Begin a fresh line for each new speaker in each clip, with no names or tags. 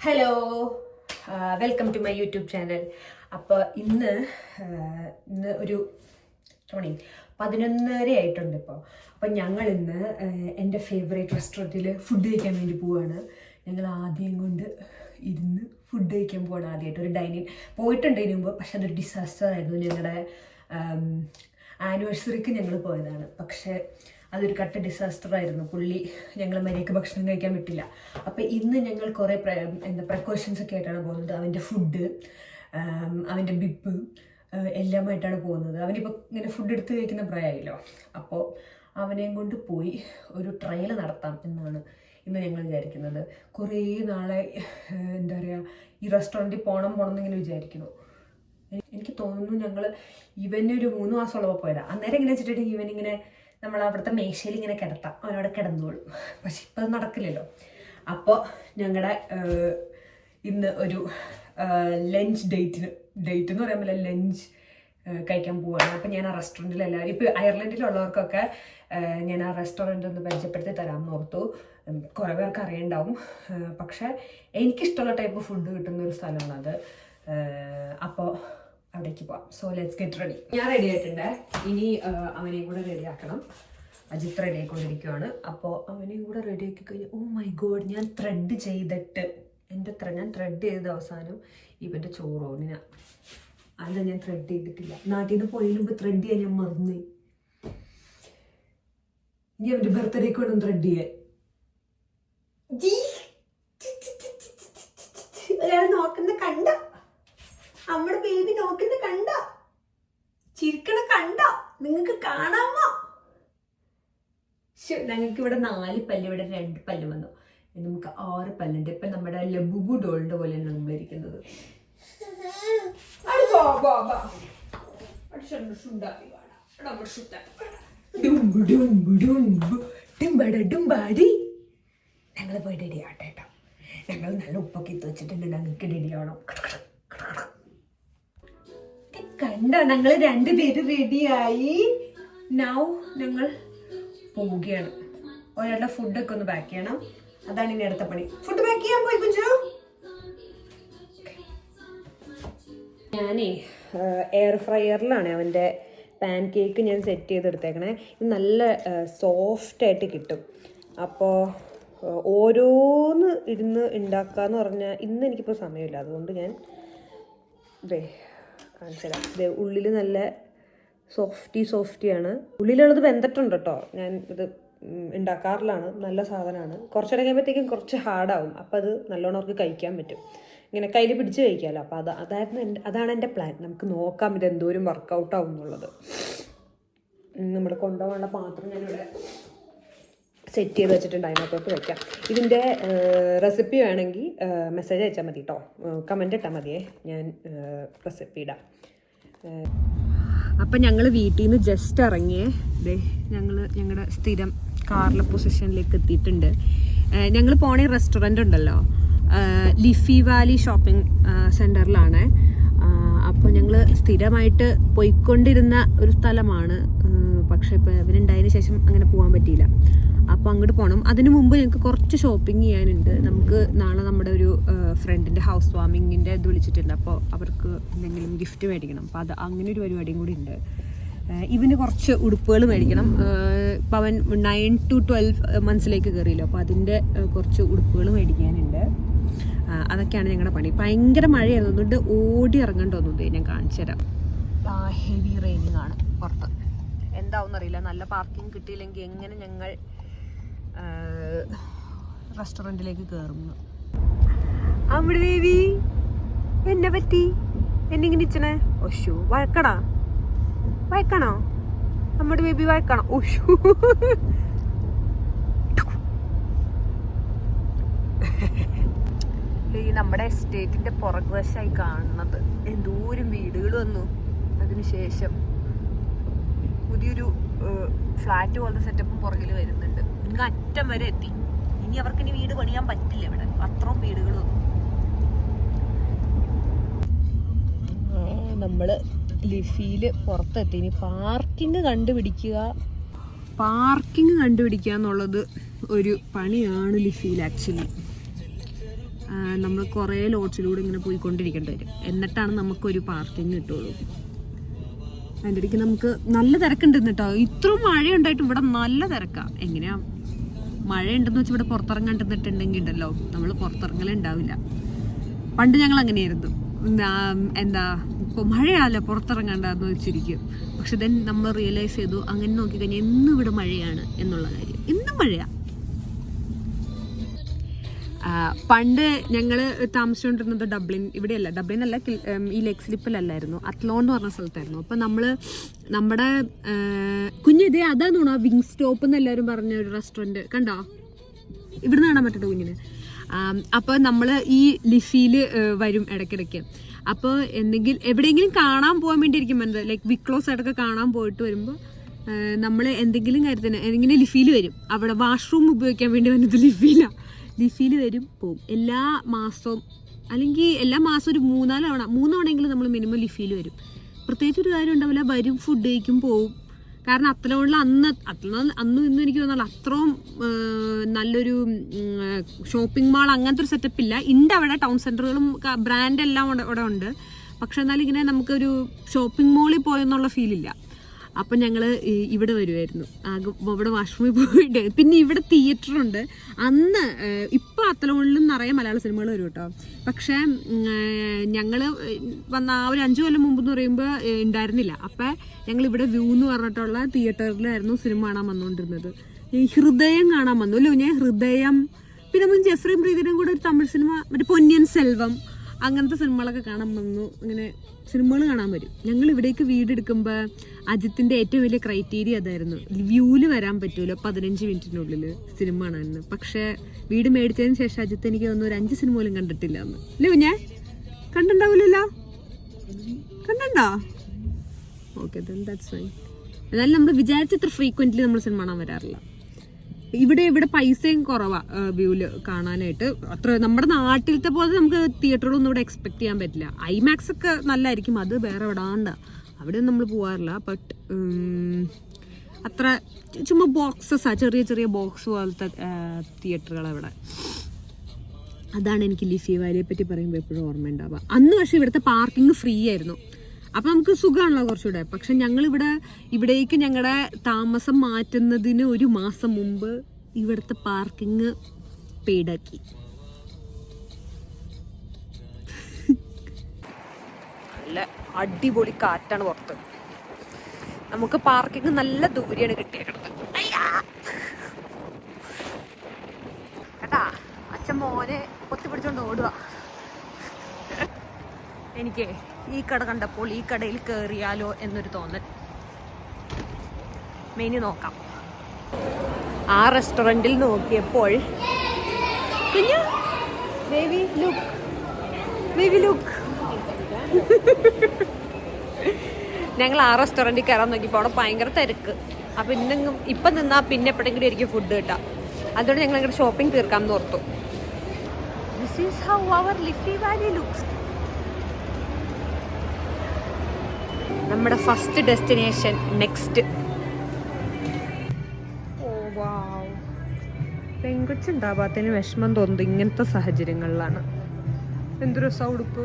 Hello, welcome to my YouTube channel. അപ്പോൾ ഇന്ന് ഒരു 11:30 ആയിട്ടുണ്ട് ഇപ്പോൾ. അപ്പം ഞങ്ങൾ ഇന്ന് എൻ്റെ ഫേവറേറ്റ് റെസ്റ്റോറൻറ്റിൽ ഫുഡ് കഴിക്കാൻ വേണ്ടി പോവുകയാണ്. ഞങ്ങൾ ആദ്യം കൊണ്ട് ഇരുന്ന് ഫുഡ് കഴിക്കാൻ പോവാണ്. ആദ്യമായിട്ട് ഒരു ഡൈനിങ് പോയിട്ടുണ്ട് ഇതിന് മുമ്പ്, പക്ഷെ അതൊരു ഡിസാസ്റ്റർ ആയിരുന്നു. ഞങ്ങളുടെ ആനിവേഴ്സറിക്ക് ഞങ്ങൾ പോയതാണ്, പക്ഷേ അതൊരു കട്ട ഡിസാസ്റ്റർ ആയിരുന്നു. പുള്ളി ഞങ്ങൾ മര്യാദയ്ക്ക് ഭക്ഷണം കഴിക്കാൻ പറ്റില്ല. അപ്പം ഇന്ന് ഞങ്ങൾ കുറേ പ്രിക്കോഷൻസ് ഒക്കെ ആയിട്ടാണ് പോകുന്നത്. അവൻ്റെ ഫുഡ്, അവൻ്റെ ബിപ്പ് എല്ലാമായിട്ടാണ് പോകുന്നത്. അവനിപ്പോൾ ഇങ്ങനെ ഫുഡ് എടുത്ത് കഴിക്കുന്ന പ്രായമായില്ലോ. അപ്പോൾ അവനെയും കൊണ്ട് പോയി ഒരു ട്രയൽ നടത്താം എന്നാണ് ഇന്ന് ഞങ്ങൾ വിചാരിക്കുന്നത്. കുറേ നാളെ എന്താ പറയുക, ഈ റെസ്റ്റോറൻറ്റിൽ പോകണം എന്നിങ്ങനെ വിചാരിക്കുന്നു. എനിക്ക് തോന്നുന്നു ഞങ്ങൾ ഇവനൊരു 3 മാസമുള്ളപ്പോൾ പോയതാണ്. അന്നേരം ഇങ്ങനെ വെച്ചിട്ടുണ്ടെങ്കിൽ ഇവനിങ്ങനെ നമ്മൾ അവിടുത്തെ മേശയിൽ ഇങ്ങനെ കിടത്താം, അവനവിടെ കിടന്നോളും. പക്ഷെ ഇപ്പം അത് നടക്കില്ലല്ലോ. അപ്പോൾ ഞങ്ങളുടെ ഇന്ന് ഒരു ലഞ്ച് ഡേറ്റ് എന്ന് പറയാൻ പറ്റില്ല, ലഞ്ച് കഴിക്കാൻ പോവുകയാണ്. അപ്പം ഞാൻ ആ റെസ്റ്റോറൻറ്റിൽ എല്ലാവരും ഇപ്പോൾ അയർലൻഡിലുള്ളവർക്കൊക്കെ ഞാൻ ആ റെസ്റ്റോറൻറ്റ് ഒന്ന് പരിചയപ്പെടുത്തി തരാമെന്ന് ഓർത്തു. കുറേ പേർക്ക് അറിയണ്ടാവും, പക്ഷേ എനിക്കിഷ്ടമുള്ള ടൈപ്പ് ഫുഡ് കിട്ടുന്ന ഒരു സ്ഥലമാണത്. അപ്പോൾ അവിടേക്ക് പോവാം. So let's get ready. ഞാൻ റെഡി ആയിട്ടുണ്ട്. ഇനി അവനെയും കൂടെ റെഡി ആക്കണം. അജിത്ത് റെഡി ആയിക്കൊണ്ടിരിക്കുകയാണ്. അപ്പോൾ അവനെയും കൂടെ റെഡി ആക്കി കഴിഞ്ഞാൽ, ഓ മൈ ഗോഡ്, ഞാൻ ത്രെഡ് ചെയ്തിട്ട് ഞാൻ ത്രെഡ് ചെയ്ത അവസാനം ഇവൻ്റെ ചോറോണിനാ. അല്ല, ഞാൻ ത്രെഡ് ചെയ്തിട്ടില്ല. നാട്ടിൽ നിന്ന് പോയതിന് മുമ്പ് ത്രെഡ് ചെയ്യാൻ ഞാൻ മറന്നു. ഇനി അവൻ്റെ ബർത്ത്ഡേക്ക് വേണം ത്രെഡ് ചെയ്യാൻ. ഒരാൾ നോക്കുന്ന കണ്ട, നമ്മുടെ ബേബി നോക്കുന്ന കണ്ട, ചിരിക്കണ കണ്ട, നിങ്ങൾക്ക് കാണാമോ? ഞങ്ങൾക്ക് ഇവിടെ 4 പല്ല്, ഇവിടെ 2 പല്ല് വന്നു. നമുക്ക് 6 പല്ലുണ്ട്. ഇപ്പൊ നമ്മുടെ ലബുബു ഡോളിന്റെ പോലെയാണ് നമ്മളിരിക്കുന്നത്. ഞങ്ങൾ പോയി റെഡി ആവട്ടെ കേട്ടോ. ഞങ്ങൾ നല്ല ഉപ്പൊക്കെ ഇട്ട് വെച്ചിട്ടുണ്ട്. ഞങ്ങൾക്ക് റെഡി ആവണം. കണ്ടോ, ഞങ്ങൾ 2 പേര് റെഡിയായി. നൗ ഞങ്ങൾ പോവുകയാണ്. ഒരാളുടെ ഫുഡൊക്കെ ഒന്ന് പാക്ക് ചെയ്യണം. അതാണ് ഇനി അടുത്ത പണി. ഫുഡ് പാക്ക് ചെയ്യാൻ പോയി കുഞ്ചു. ഞാനേ എയർ ഫ്രയറിലാണ് അവൻ്റെ പാൻ കേക്ക് ഞാൻ സെറ്റ് ചെയ്തെടുത്തേക്കണേ. ഇത് നല്ല സോഫ്റ്റായിട്ട് കിട്ടും. അപ്പോൾ ഓരോന്ന് ഇരുന്ന് ഉണ്ടാക്കാന്ന് പറഞ്ഞാൽ ഇന്ന് എനിക്കിപ്പോൾ സമയമില്ല. അതുകൊണ്ട് ഞാൻ കാണിച്ചു തരാം. ഇത് ഉള്ളിൽ നല്ല സോഫ്റ്റിയാണ്. ഉള്ളിലുള്ളത് വെന്തിട്ടുണ്ട് കേട്ടോ. ഞാൻ ഇത് ഉണ്ടാക്കാറിലാണ്. നല്ല സാധനമാണ്. കുറച്ചിടെ കഴിയുമ്പോഴത്തേക്കും കുറച്ച് ഹാർഡാവും. അപ്പോൾ അത് നല്ലോണം അവർക്ക് കഴിക്കാൻ പറ്റും. ഇങ്ങനെ കയ്യിൽ പിടിച്ച് കഴിക്കാമല്ലോ. അപ്പോൾ അതാണ് എൻ്റെ പ്ലാൻ. നമുക്ക് നോക്കാം ഇത് എന്തോരം വർക്കൗട്ട് ആവും എന്നുള്ളത്. നമ്മൾ കൊണ്ടുപോകാനുള്ള പാത്രം ഞാനിവിടെ സെറ്റ് ചെയ്ത് വെച്ചിട്ടുണ്ട്. അതിനകത്തോട്ട് വയ്ക്കാം. ഇതിൻ്റെ റെസിപ്പി വേണമെങ്കിൽ മെസ്സേജ് അയച്ചാൽ മതി കേട്ടോ. കമൻ്റ് ഇട്ടാൽ മതിയേ, ഞാൻ റെസിപ്പി ഇടാം. അപ്പം ഞങ്ങൾ വീട്ടിൽ നിന്ന് ജസ്റ്റ് ഇറങ്ങിയേ. ഞങ്ങളുടെ സ്ഥിരം കാറിലെ പൊസിഷനിലേക്ക് എത്തിയിട്ടുണ്ട്. ഞങ്ങൾ പോണ റെസ്റ്റോറൻ്റ് ഉണ്ടല്ലോ, ലിഫി വാലി ഷോപ്പിംഗ് സെൻറ്ററിലാണ്. അപ്പോൾ ഞങ്ങൾ സ്ഥിരമായിട്ട് പോയിക്കൊണ്ടിരുന്ന ഒരു സ്ഥലമാണ്. പക്ഷേ ഇപ്പോൾ ഇവരുണ്ടായതിന് ശേഷം അങ്ങനെ പോകാൻ പറ്റിയില്ല. അപ്പോൾ അങ്ങോട്ട് പോകണം. അതിനു മുമ്പ് ഞങ്ങൾക്ക് കുറച്ച് ഷോപ്പിംഗ് ചെയ്യാനുണ്ട്. നമുക്ക് നാളെ നമ്മുടെ ഒരു ഫ്രണ്ടിൻ്റെ ഹൗസ് വാമിങ്ങിൻ്റെ ഇത് വിളിച്ചിട്ടുണ്ട്. അപ്പോൾ അവർക്ക് എന്തെങ്കിലും ഗിഫ്റ്റ് മേടിക്കണം. അപ്പോൾ അങ്ങനെ ഒരു പരിപാടിയും കൂടി ഉണ്ട്. ഇവന് കുറച്ച് ഉടുപ്പുകൾ മേടിക്കണം. ഇപ്പോൾ അവൻ 9 to 12 മന്ത്സിലേക്ക് കയറിയല്ലോ. അപ്പോൾ അതിൻ്റെ കുറച്ച് ഉടുപ്പുകൾ മേടിക്കാനുണ്ട്. അതൊക്കെയാണ് ഞങ്ങളുടെ പണി. ഭയങ്കര മഴയായിരുന്നു, അതുകൊണ്ട് ഓടി ഇറങ്ങേണ്ടി വന്നത്. ഞാൻ കാണിച്ചു തരാം. ഹെവി റെയിനിങ് ആണ് പുറത്ത്. എന്താവുമെന്നറിയില്ല. നല്ല പാർക്കിംഗ് കിട്ടിയില്ലെങ്കിൽ എങ്ങനെ ഞങ്ങൾ റെസ്റ്റോറൻറ്റിലേക്ക് കയറുന്നു. അവിടെ ബേബി എന്നെ പറ്റി എന്നിങ്ങനെ ഇച്ചണേ. ഒഷു വഴക്കണോ നമ്മുടെ ബേബി? വഴക്കണോ? ഒഷു ഈ നമ്മുടെ എസ്റ്റേറ്റിന്റെ പുറകുവശമായി കാണുന്നത് എന്തോരം വീടുകൾ വന്നു. അതിനുശേഷം പുതിയൊരു ഫ്ലാറ്റ് പോലത്തെ സെറ്റപ്പും പുറകിൽ വരുന്നുണ്ട്. ഇങ്ങ് അറ്റം വരെ എത്തി. ഇനി അവർക്ക് ഇനി വീട് പണിയാൻ പറ്റില്ല. ഇവിടെ അത്രയും വീടുകൾ വന്നു. നമ്മള് ലിഫിയില് പുറത്തെത്തി. ഇനി പാർക്കിംഗ് കണ്ടുപിടിക്കുക എന്നുള്ളത് ഒരു പണിയാണ് ലിഫിയിൽ ആക്ച്വലി. നമ്മൾ കുറേ ലോഡ്സിലൂടെ ഇങ്ങനെ പോയിക്കൊണ്ടിരിക്കേണ്ടി വരും. എന്നിട്ടാണ് നമുക്കൊരു പാർക്കിംഗ് കിട്ടുള്ളൂ. അതിൻ്റെ ഇടയ്ക്ക് നമുക്ക് നല്ല തിരക്കുണ്ട് കേട്ടോ. ഇത്രയും മഴയുണ്ടായിട്ട് ഇവിടെ നല്ല തിരക്കാണ്. എങ്ങനെയാ മഴ ഉണ്ടെന്ന് വെച്ചാൽ ഇവിടെ പുറത്തിറങ്ങാണ്ടിട്ടുണ്ടെങ്കിൽ ഉണ്ടല്ലോ നമ്മൾ പുറത്തിറങ്ങലുണ്ടാവില്ല. പണ്ട് ഞങ്ങൾ അങ്ങനെയായിരുന്നു. എന്താ ഇപ്പോൾ മഴയാണല്ലോ പുറത്തിറങ്ങാണ്ടെന്ന് വെച്ചിരിക്കും. പക്ഷെ ദെൻ നമ്മൾ റിയലൈസ് ചെയ്തു അങ്ങനെ നോക്കിക്കഴിഞ്ഞാൽ ഇന്നും ഇവിടെ മഴയാണ് എന്നുള്ള കാര്യം. ഇന്നും മഴയാണ്. പണ്ട് ഞങ്ങൾ താമസിച്ചുകൊണ്ടിരുന്നത് ഡബ്ലിൻ, ഇവിടെയല്ല, ഡബ്ലിൻ അല്ല, ഈ ലേക്ക് സ്ലിപ്പിലല്ലായിരുന്നു, അത്ലോൺ എന്ന് പറഞ്ഞ സ്ഥലത്തായിരുന്നു. അപ്പം നമ്മുടെ കുഞ്ഞിതേ അതാന്ന് തോന്നുന്നു വിങ് സ്റ്റോപ്പ് എന്ന് എല്ലാവരും പറഞ്ഞ ഒരു റെസ്റ്റോറൻറ്റ് കണ്ടോ, ഇവിടുന്ന് കാണാൻ പറ്റട്ടോ കുഞ്ഞിന്. അപ്പോൾ നമ്മൾ ഈ ലിഫിയിൽ വരും ഇടയ്ക്കിടയ്ക്ക്. അപ്പോൾ എവിടെയെങ്കിലും കാണാൻ പോകാൻ വേണ്ടിയിരിക്കും, എന്താ ലൈക്ക് വിക്ലോസ് ആയിട്ടൊക്കെ കാണാൻ പോയിട്ട് വരുമ്പോൾ നമ്മൾ എന്തെങ്കിലും കാര്യത്തിന് എന്തെങ്കിലും ലിഫിയിൽ വരും. അവിടെ വാഷ്റൂം ഉപയോഗിക്കാൻ വേണ്ടി വന്നത് ലിഫിയിൽ വരും പോവും. എല്ലാ മാസവും അല്ലെങ്കിൽ എല്ലാ മാസവും ഒരു 3 തവണയെങ്കിലും നമ്മൾ മിനിമം ലിഫിയിൽ വരും. പ്രത്യേകിച്ച് ഒരു കാര്യം ഉണ്ടാവില്ല, വരും, ഫുഡ് കഴിക്കും, പോവും. കാരണം അത്ലോണിൽ അന്നും ഇന്നും എനിക്ക് തോന്നുന്നില്ല അത്രയും നല്ലൊരു ഷോപ്പിംഗ് മാൾ അങ്ങനത്തെ ഒരു സെറ്റപ്പ് ഇല്ല. ഉണ്ട് അവിടെ ടൗൺ സെൻറ്ററുകളും ബ്രാൻഡെല്ലാം അവിടെ ഉണ്ട്. പക്ഷെ എന്നാലും ഇങ്ങനെ നമുക്കൊരു ഷോപ്പിംഗ് മാളിൽ പോയെന്നുള്ള ഫീലില്ല. അപ്പം ഞങ്ങൾ ഇവിടെ വരുമായിരുന്നു. ഇവിടെ വാഷ്റൂമിൽ പോയിട്ട്. പിന്നെ ഇവിടെ തിയേറ്ററുണ്ട്. അന്ന് ഇപ്പം അത്ലോണിലും നിറയെ മലയാള സിനിമകൾ വരും കേട്ടോ. പക്ഷേ ഞങ്ങൾ വന്ന ആ ഒരു 5 കൊല്ലം മുമ്പ് എന്ന് പറയുമ്പോൾ ഉണ്ടായിരുന്നില്ല. അപ്പം ഞങ്ങൾ ഇവിടെ വ്യൂ എന്ന് പറഞ്ഞിട്ടുള്ള തിയേറ്ററിലായിരുന്നു സിനിമ കാണാൻ വന്നുകൊണ്ടിരുന്നത്. ഹൃദയം കാണാൻ വന്നു അല്ലോ ഞാൻ, ഹൃദയം. പിന്നെ നമ്മൾ ജെഫ്രി പ്രീതിയുടെയും കൂടെ ഒരു തമിഴ് സിനിമ, മറ്റേ പൊന്നിയൻ സെൽവം, അങ്ങനത്തെ സിനിമകളൊക്കെ കാണാൻ വന്നു. ഇങ്ങനെ സിനിമകൾ കാണാൻ വരും. ഞങ്ങൾ ഇവിടേക്ക് വീടെടുക്കുമ്പോൾ അജിത്തിൻ്റെ ഏറ്റവും വലിയ ക്രൈറ്റീരിയ അതായിരുന്നു, വ്യൂവിൽ വരാൻ പറ്റുമല്ലോ 15 മിനിറ്റിനുള്ളിൽ സിനിമ കാണാനെന്ന്. പക്ഷേ വീട് മേടിച്ചതിന് ശേഷം അജിത്ത് എനിക്ക് തോന്നുന്നു ഒരു 5 സിനിമ പോലും കണ്ടിട്ടില്ല എന്ന്. അല്ലേ ഞാൻ കണ്ടിട്ടുണ്ടാവില്ലല്ലോ? കണ്ടോ? Okay, that's fine. എന്നാലും നമ്മൾ വിചാരിച്ചത്ര ഫ്രീക്വൻ്റ്ലി നമ്മൾ സിനിമ കാണാൻ വരാറില്ല. ഇവിടെ പൈസയും കുറവാ വ്യൂല് കാണാനായിട്ട്. അത്ര നമ്മുടെ നാട്ടിലത്തെ പോലെ നമുക്ക് തിയേറ്ററുകളൊന്നും ഇവിടെ എക്സ്പെക്ട് ചെയ്യാൻ പറ്റില്ല. ഐമാക്സ് ഒക്കെ നല്ലതായിരിക്കും, അത് വേറെ വിടാണ്ട, അവിടെ നമ്മൾ പോകാറില്ല. ബട്ട് അത്ര ചുമ്മാ ബോക്സസാ, ചെറിയ ബോക്സ് പോലത്തെ തിയേറ്ററുകളവിടെ. അതാണ് എനിക്ക് ലിഫി വാലിയെ പറ്റി പറയുമ്പോൾ എപ്പോഴും ഓർമ്മ ഉണ്ടാവുക. അന്ന് പക്ഷേ ഇവിടുത്തെ പാർക്കിംഗ് ഫ്രീ ആയിരുന്നു. അപ്പം നമുക്ക് സുഖമാണല്ലോ കുറച്ചുകൂടെ. പക്ഷെ ഇവിടേക്ക് ഞങ്ങളുടെ താമസം മാറ്റുന്നതിന് 1 മാസം മുമ്പ് ഇവിടുത്തെ പാർക്കിംഗ് പെയ്ഡാക്കി. നല്ല അടിപൊളി കാറ്റാണ് പുറത്ത്. നമുക്ക് പാർക്കിംഗ് നല്ല ദൂരെയാണ് കിട്ടിയേക്കുന്നത്. കേട്ടാ, അച്ഛൻ മോനെ കൊത്തി പിടിച്ചോണ്ട് ഓടുക. എനിക്ക് ഈ കട കണ്ടപ്പോൾ ഈ കടയിൽ കയറിയാലോ എന്നൊരു തോന്നൽ. മെനു നോക്കാം. ആ റെസ്റ്റോറൻറ്റിൽ നോക്കിയപ്പോൾ ബേബി ലുക്ക് ഞങ്ങൾ ആ റെസ്റ്റോറൻറ്റിൽ കയറാൻ നോക്കിയപ്പോൾ അവിടെ ഭയങ്കര തിരക്ക്. അപ്പം ഇപ്പം നിന്നാൽ പിന്നെ എപ്പോഴെങ്കിലും ആയിരിക്കും ഫുഡ് കിട്ടാം. അതുകൊണ്ട് ഞങ്ങൾ അങ്ങോട്ട് ഷോപ്പിംഗ് തീർക്കാമെന്ന് ഓർത്തു. This is how our leafy valley looks. നമ്മുടെ first destination next. Oh wow, പെങ്കൊച്ചുണ്ടാവാത്തതിന് വിഷമം തോന്നുന്നത് ഇങ്ങനത്തെ സാഹചര്യങ്ങളിലാണ്. എന്തൊരു രസം ഉടുപ്പ്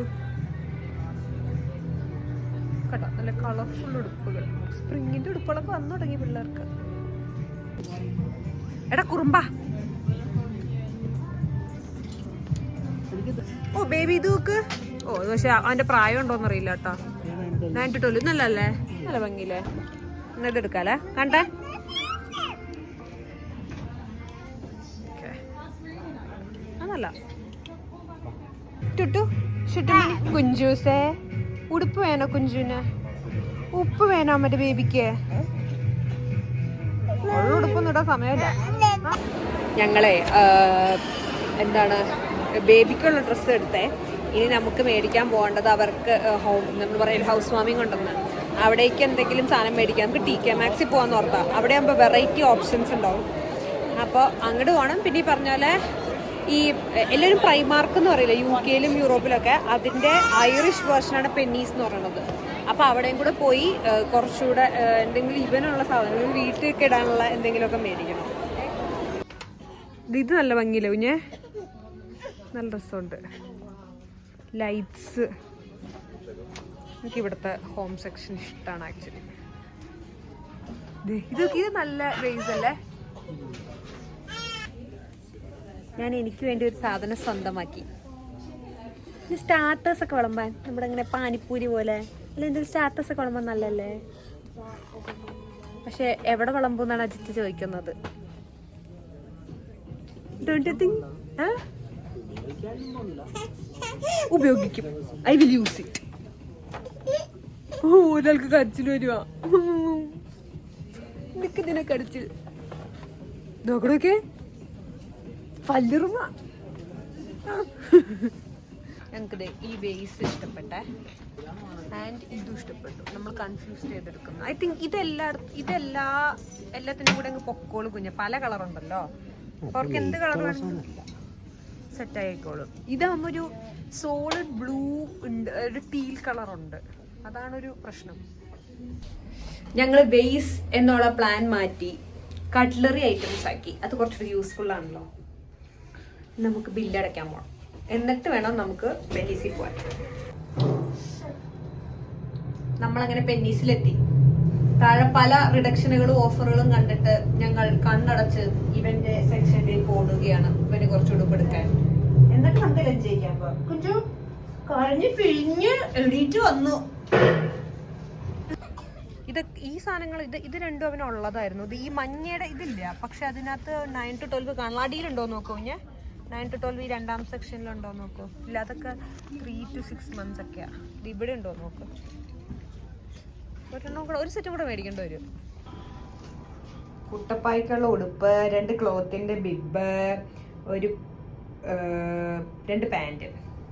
കേട്ടോ, നല്ല കളർഫുൾ ഉടുപ്പുകൾ. സ്പ്രിങ്ങിന്റെ ഉടുപ്പുകളൊക്കെ വന്നു തുടങ്ങി പിള്ളേർക്ക്. എടാ കുറുമ്പ, ഓ ബേബി ഇത് നോക്ക്. ഓ പക്ഷെ അവന്റെ പ്രായം ഉണ്ടോന്ന് അറിയില്ല കേട്ടോ. 9-12 നല്ലല്ലേ, നല്ല ഭംഗിയില്ലേ. എന്നിട്ട് എടുക്കാല്ലേ, കണ്ടേ. അതല്ല ടുട്ടു കുഞ്ചൂസേ, ഉടുപ്പ് വേണോ കുഞ്ചുന്? ഉപ്പ് വേണോ മറ്റേ ബേബിക്ക്? ഉടുപ്പൊന്നും ഇടാൻ സമയമില്ല. ഞങ്ങളെ എന്താണ് ബേബിക്കുള്ള ഡ്രസ്സ് എടുത്തേ. ഇനി നമുക്ക് മേടിക്കാൻ പോകേണ്ടത് അവർക്ക് നമ്മൾ പറയുന്നത് ഹൗസ് വാമിംഗ് ഉണ്ടെന്ന്. അവിടേക്ക് എന്തെങ്കിലും സാധനം മേടിക്കാം. നമുക്ക് TK Maxx പോകാമെന്ന് ഓർത്താൽ അവിടെ ആകുമ്പോൾ വെറൈറ്റി ഓപ്ഷൻസ് ഉണ്ടാവും. അപ്പോൾ അങ്ങോട്ട് പോകണം. പിന്നെ ഈ പറഞ്ഞ പോലെ ഈ എല്ലാവരും പ്രൈമാർക്ക് എന്ന് പറയില്ല, UK-ലും യൂറോപ്പിലൊക്കെ, അതിൻ്റെ ഐറിഷ് വേർഷനാണ് പെന്നീസ് എന്ന് പറയുന്നത്. അപ്പോൾ അവിടെയും കൂടെ പോയി കുറച്ചുകൂടെ എന്തെങ്കിലും ഇവനുള്ള സാധനങ്ങൾ വീട്ടിലേക്ക് ഇടാനുള്ള എന്തെങ്കിലുമൊക്കെ മേടിക്കണം. ഇത് നല്ല ഭംഗിയില്ല കുഞ്ഞേ. നല്ല രസമുണ്ട്. ലൈറ്റ്സ്. എനിക്ക് ഇവിടുത്തെ ഹോം സെക്ഷൻ ഇഷ്ടമാണ് ആക്ച്വലി. ഇത് നല്ല വേസ് അല്ലേ. ഞാൻ എനിക്ക് വേണ്ടി ഒരു സാധനം സ്വന്തമാക്കി. സ്റ്റാർട്ടേഴ്സ് ഒക്കെ വിളമ്പാൻ, നമ്മുടെ ഇങ്ങനെ പാനിപ്പൂരി പോലെ അല്ല, എന്തൊരു സ്റ്റാർട്ടേഴ്സ് ഒക്കെ വിളമ്പാൻ നല്ലല്ലേ. പക്ഷെ എവിടെ വിളമ്പൂന്നാണ് അജിത്ത് ചോദിക്കുന്നത്. Don't you think? ഉപയോഗിക്കും. I will use it. ഒരാൾക്ക് കരച്ചിൽ വരുവാ. ഇതിനെ കടിച്ചിൽ നോക്കണോക്കെ പല്ലുറുമ. ഞങ്ങൾക്ക് ഈ ബേസ് ഇഷ്ടപ്പെട്ടെ ആൻഡ് ഇതും ഇഷ്ടപ്പെട്ടു. നമ്മൾ കൺഫ്യൂസ് ചെയ്തെടുക്കുന്നു. ഐ തിങ്ക് എല്ലാത്തിനും കൂടെ അങ്ങ് പൊക്കോളൂ കുഞ്ഞ. പല കളറുണ്ടല്ലോ, അവർക്ക് എന്ത് കളർ വേണമെങ്കിലും സെറ്റ് ആയിക്കോളും. ഇതാകുമ്പോൾ ഒരു സോളിഡ് ബ്ലൂ ഉണ്ട്, ഒരു ടീൽ കളറുണ്ട്. അതാണൊരു പ്രശ്നം. ഞങ്ങൾ ബേസ് എന്നുള്ള പ്ലാൻ മാറ്റി കട്ട്ലറി ഐറ്റംസ് ആക്കി. അത് കുറച്ചുകൂടി യൂസ്ഫുൾ ആണല്ലോ. നമുക്ക് ബില്ലടയ്ക്കാൻ പോകണം, എന്നിട്ട് വേണം നമുക്ക് പെന്നീസിൽ പോകാൻ. നമ്മളങ്ങനെ പെന്നീസിലെത്തി. താഴെ പല റിഡക്ഷനുകളും ഓഫറുകളും കണ്ടിട്ട് ഞങ്ങൾ കണ്ണടച്ച് ഇവന്റെ സെക്ഷനിലേക്ക് ഓടുകയാണ്. ഇവന് കുറച്ച് ഉടുപ്പെടുക്കാൻ, എന്നിട്ട് നമുക്ക് ലഞ്ച് കഴിക്കാൻ പോവാം. കുഞ്ചു കഴിഞ്ഞ് പിഴിഞ്ഞ് എണീറ്റ് വന്നു. ഈ സാധനങ്ങൾ ഇത് രണ്ടും അവനുള്ളതായിരുന്നു. ഇത് ഈ മഞ്ഞയുടെ ഇതില്ല, പക്ഷെ അതിനകത്ത് 9 to 12 കാണും. അടിയിലുണ്ടോ നോക്കൂ ഞാൻ. 9 to 12 ഈ രണ്ടാം സെക്ഷനിലുണ്ടോ നോക്കൂ. ഇല്ല, അതൊക്കെ 3 to 6 months ഒക്കെയാ. ഇത് ഇവിടെ ഉണ്ടോ നോക്കൂ. ഒരു സെറ്റ് കൂടെ മേടിക്കേണ്ടി വരും. കുട്ടപ്പായ്ക്കുള്ള ഉടുപ്പ്, 2 ക്ലോത്തിന്റെ ബിബ്, ഒരു 2 പാന്റ്.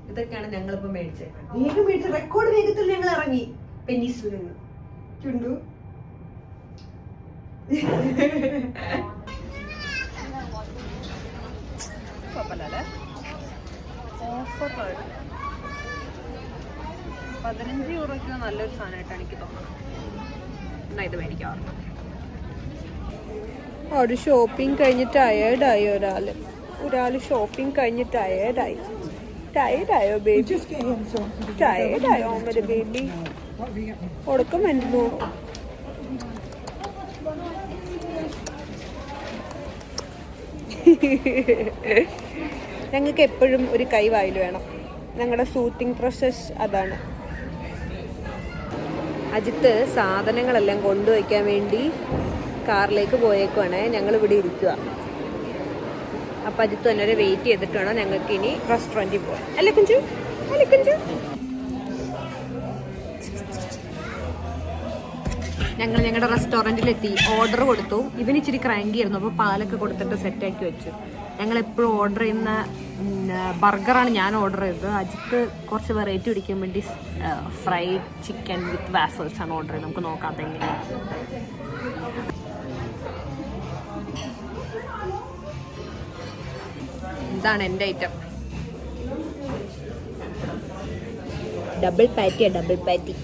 ഇതൊക്കെയാണ് ഞങ്ങളിപ്പോ മേടിച്ചത്. വേഗം മേടിച്ച റെക്കോർഡ് വേഗത്തിൽ ഞങ്ങൾ ഇറങ്ങി പെന്നീസിൽ നിന്ന്. ചുണ്ടു കുഴപ്പമില്ലേ. ഓഫർ 15 യൂറോയ്ക്ക് നല്ലൊരു സാധനമായിട്ടാണ് എനിക്ക് തോന്നുന്നത്. എന്നാ ഇത് മേടിക്കാറുണ്ട്. ഒരു ഷോപ്പിംഗ് കഴിഞ്ഞ് ടയേർഡായി. ഒരാൾ ഷോപ്പിംഗ് കഴിഞ്ഞ് ടയേർഡായോ ബേബി? ടയേർഡായോ അവരുടെ ബേബി? ഒടുക്കം വരുന്നു. ഞങ്ങൾക്ക് എപ്പോഴും ഒരു കൈ വായിൽ വേണം. ഞങ്ങളുടെ സൂത്തിങ് പ്രോസസ് അതാണ്. അജിത്ത് സാധനങ്ങളെല്ലാം കൊണ്ടുവയ്ക്കാൻ വേണ്ടി കാറിലേക്ക് പോയേക്കുവാണേ. ഞങ്ങൾ ഇവിടെ ഇരിക്കുക. അപ്പം അജിത്ത് തന്നെ ഒരു വെയിറ്റ് ചെയ്തിട്ട് വേണം ഞങ്ങൾക്ക് ഇനി റെസ്റ്റോറൻറ്റിൽ പോകാൻ. അല്ലേ കുഞ്ചു? ഞങ്ങൾ ഞങ്ങളുടെ റെസ്റ്റോറൻറ്റിലെത്തി. ഓർഡർ കൊടുത്തു. ഇവന് ഇച്ചിരി ക്രാങ്കി ആയിരുന്നു, അപ്പോൾ പാലൊക്കെ കൊടുത്തിട്ട് സെറ്റാക്കി വെച്ചു. ഞങ്ങൾ എപ്പോഴും ഓർഡർ ചെയ്യുന്ന ബർഗറാണ് ഞാൻ ഓർഡർ ചെയ്തത്. അജിത്ത് കുറച്ച് വെറൈറ്റി പിടിക്കാൻ വേണ്ടി ഫ്രൈഡ് ചിക്കൻ വിത്ത് വാഫിൾസ് ആണ് ഓർഡർ ചെയ്തത്. നമുക്ക് നോക്കാം അതെങ്ങനെയാണ്. ഇതാണ് എൻ്റെ ഐറ്റം. ഡബിൾ പാറ്റി.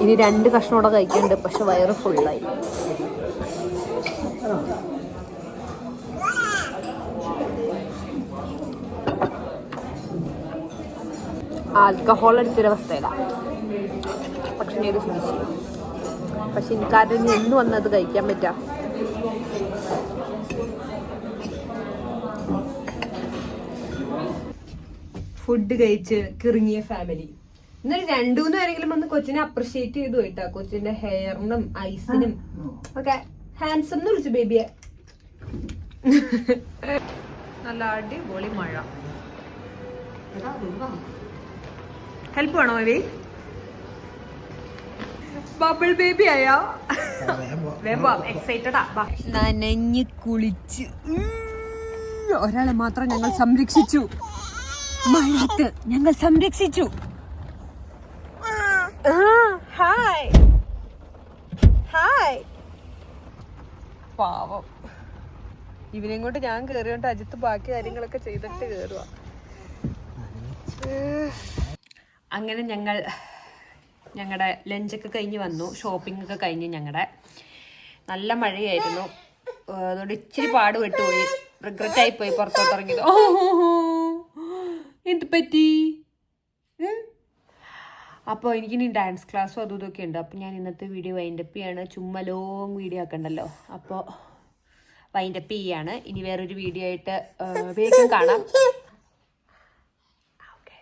ഇനി 2 കഷ്ണോടെ കഴിക്കുന്നുണ്ട്, പക്ഷെ വയറ് ഫുള്ളായി. ആൽക്കഹോൾ അടിച്ചൊരവസ്ഥയിലാണ്. പക്ഷെ ഇത് ഫിനിഷ് ചെയ്യും. പക്ഷെ എനിക്കാരും എന്ന് വന്നത് കഴിക്കാൻ പറ്റാ. ഫുഡ് കഴിച്ച് കിറങ്ങിയ ഫാമിലി. എന്നാൽ 2-3 പേരെങ്കിലും വന്ന് കൊച്ചിനെ അപ്രിഷിയേറ്റ് ചെയ്തു പോയിട്ടാ. കൊച്ചിന്റെ ഹെയറിനും ഐസിനും ഒക്കെ ഹാൻഡ്സം എന്ന് വിളിച്ചു ബേബിയെ. നല്ല അടിപൊളി മഴ. ഹെൽപ്പ് വേണോ ബേബി? ബബിൾ ബേബി ആയാ എക്സൈറ്റഡാ. നനഞ്ഞ് കുളിച്ച് ഒരാളെ മാത്രം ഞങ്ങൾ സംരക്ഷിച്ചു. മഴയത്ത് ഞങ്ങൾ സംരക്ഷിച്ചു. Hi hi. പാവം ഇവനെയും കൊണ്ട് ഞാൻ കേറിയോണ്ട് അജിത്ത് ബാക്കി കാര്യങ്ങളൊക്കെ ചെയ്തിട്ട് കേറുക. അങ്ങനെ ഞങ്ങളുടെ ലഞ്ചൊക്കെ കഴിഞ്ഞ് വന്നു. ഷോപ്പിംഗ് ഒക്കെ കഴിഞ്ഞ് ഞങ്ങളുടെ നല്ല മഴയായിരുന്നു. അതുകൊണ്ട് ഇച്ചിരി പാട് വിട്ടുപോയി. റിഗ്രറ്റ് ആയിപ്പോയി പുറത്തോട്ട് ഇറങ്ങിയത്. എന്ത് പറ്റി? അപ്പോൾ എനിക്കിനി ഡാൻസ് ക്ലാസ്സും അതും ഇതൊക്കെ ഉണ്ട്. അപ്പോൾ ഞാൻ ഇന്നത്തെ വീഡിയോ വൈൻഡപ്പ് ചെയ്യാണ്. ചുമ്മാ ലോങ് വീഡിയോ ആക്കണ്ടല്ലോ. അപ്പോൾ വൈൻഡപ്പ് ചെയ്യാണ്. ഇനി വേറൊരു വീഡിയോ ആയിട്ട് വേഗം കാണാം. ഓക്കെ,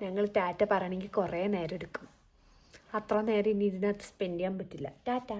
ഞങ്ങൾ ടാറ്റ പറയണമെങ്കിൽ കുറേ നേരം എടുക്കും. അത്ര നേരം ഇനി ഇതിനകത്ത് സ്പെൻഡ് ചെയ്യാൻ പറ്റില്ല. ടാറ്റ.